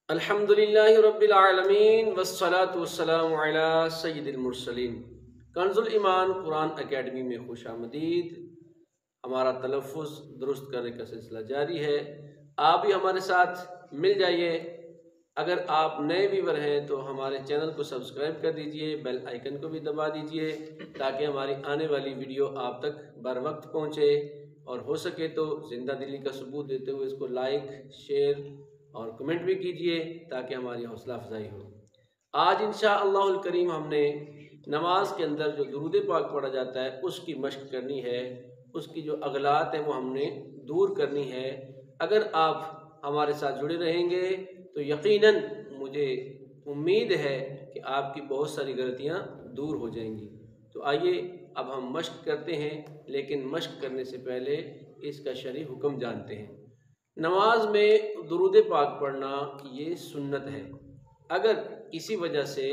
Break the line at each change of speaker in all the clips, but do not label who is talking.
الحمدللہ رب العالمین والصلاة والسلام علی سید المرسلین۔ کنز الایمان قرآن اکیڈمی میں خوش آمدید۔ ہمارا تلفظ درست کرنے کا سلسلہ جاری ہے، آپ بھی ہمارے ساتھ مل جائیے۔ اگر آپ نئے ویور ہیں تو ہمارے چینل کو سبسکرائب کر دیجئے، بیل آئیکن کو بھی دبا دیجئے تاکہ ہماری آنے والی ویڈیو آپ تک بر وقت پہنچے، اور ہو سکے تو زندہ دلی کا ثبوت دیتے ہوئے اس کو لائک، شیئر اور کمنٹ بھی کیجئے تاکہ ہماری حوصلہ افزائی ہو۔ آج انشاءاللہ الکریم ہم نے نماز کے اندر جو درود پاک پڑھا جاتا ہے اس کی مشق کرنی ہے، اس کی جو اغلاط ہیں وہ ہم نے دور کرنی ہے۔ اگر آپ ہمارے ساتھ جڑے رہیں گے تو یقیناً مجھے امید ہے کہ آپ کی بہت ساری غلطیاں دور ہو جائیں گی۔ تو آئیے اب ہم مشق کرتے ہیں، لیکن مشق کرنے سے پہلے اس کا شرعی حکم جانتے ہیں۔ نماز میں درود پاک پڑھنا یہ سنت ہے۔ اگر کسی وجہ سے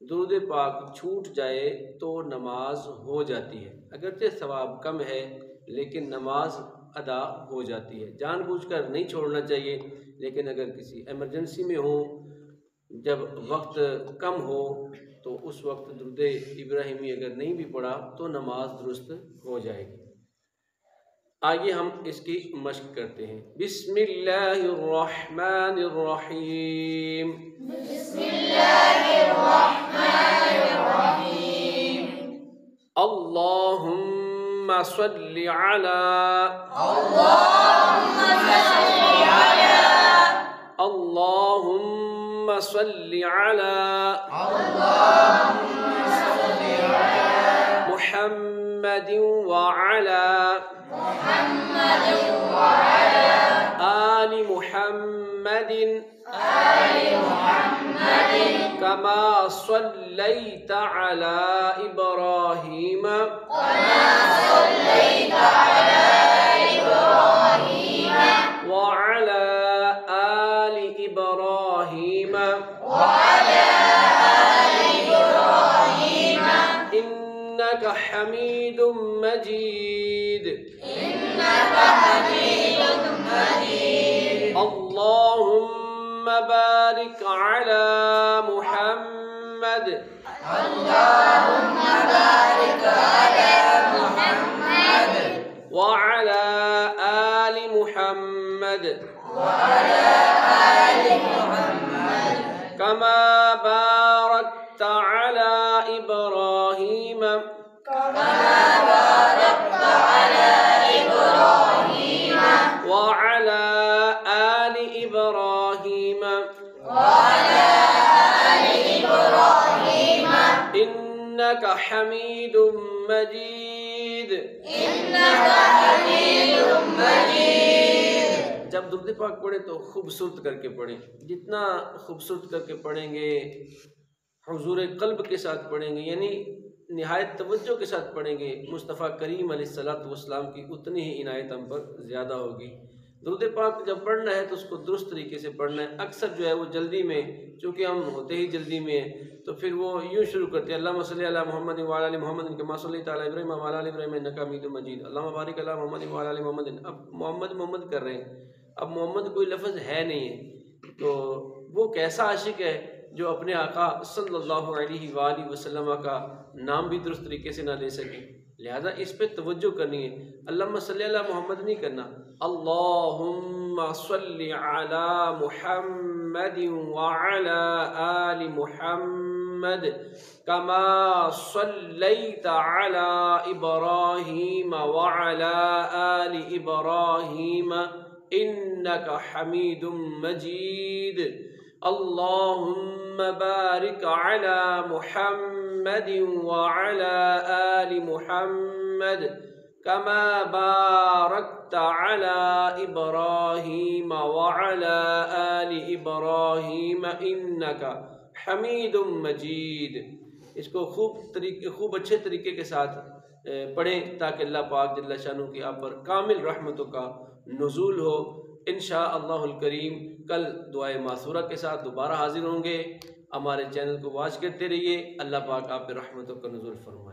درود پاک چھوٹ جائے تو نماز ہو جاتی ہے، اگرچہ ثواب کم ہے لیکن نماز ادا ہو جاتی ہے۔ جان بوجھ کر نہیں چھوڑنا چاہیے، لیکن اگر کسی ایمرجنسی میں ہو، جب وقت کم ہو تو اس وقت درود ابراہیمی اگر نہیں بھی پڑھا تو نماز درست ہو جائے گی۔ آئیے ہم اس کی مشق کرتے ہیں۔ بسم اللہ الرحمن الرحیم۔
بسم اللہ الرحمن الرحیم۔
اللہم صلی علی
اللہم صلی علی
اللہم صلی علی
اللہم صلی علی
محمد وعلی
محمد وعلی
آل محمد
آل محمد
كما صليت على إبراهيم
كما صليت على إبراهيم
وعلى آل إبراهيم
وعلى آل إبراهيم
إنك حميد مجيد
إنك حميد مجيد
اللهم بارك على محمد
اللهم بارك على محمد
وعلى آل محمد
وعلى آل محمد
كما باركت على إبراهيم
كما باركت على إبراهيم
وعلى آل إبراهيم
وعلى آل إبراهيم
إنك حميد مجيد۔
إنك حميد مجيد۔
جب درود پاک پڑھیں تو خوبصورت کر کے پڑھیں، جتنا خوبصورت کر کے پڑھیں گے، حضور قلب کے ساتھ پڑھیں گے، یعنی نہایت توجہ کے ساتھ پڑھیں گے، مصطفیٰ کریم علیہ السلام کی اتنی ہی عنایت ہم پر زیادہ ہوگی۔ درود پاک جب پڑھنا ہے تو اس کو درست طریقے سے پڑھنا ہے۔ اکثر جو ہے وہ جلدی میں، چونکہ ہم ہوتے ہی جلدی میں ہیں، تو پھر وہ یوں شروع کرتے ہیں اللہم صلی علی محمد وعلی آل محمد کما صلیت علی ابراہیم وعلی آل ابراہیم انک حمید مجید اللہم بارک علی محمد وعلی آل محمد۔ اب محمد کر رہے ہیں، اب محمد کوئی لفظ ہے نہیں ہے، تو وہ کیسا عاشق ہے جو اپنے آقا صلی اللہ علیہ وآلہ وسلم کا نام بھی درست طریقے سے نہ لے سکے۔ لہذا اس پہ توجہ کرنی ہے، اللہم صلی علی محمد نہیں کرنا، اللہم صلی علی محمد وعلی آل محمد کما صلیت علی ابراہیم وعلی آل ابراہیم انک حمید مجید اللہم بارک علی محمد وعلی آل محمد كما باركت على إبراهيم وعلى آل إبراهيم إنك حميد مجيد۔ اس کو خوب اچھے طریقے کے ساتھ پڑھیں تاکہ اللہ پاک جل شانہ کی آپ پر کامل رحمتوں کا نزول ہو۔ انشاءاللہ الکریم کل دعائے معصورہ کے ساتھ دوبارہ حاضر ہوں گے۔ ہمارے چینل کو واچ کرتے رہیے، اللہ پاک آپ پر رحمتوں کا نزول فرمائے۔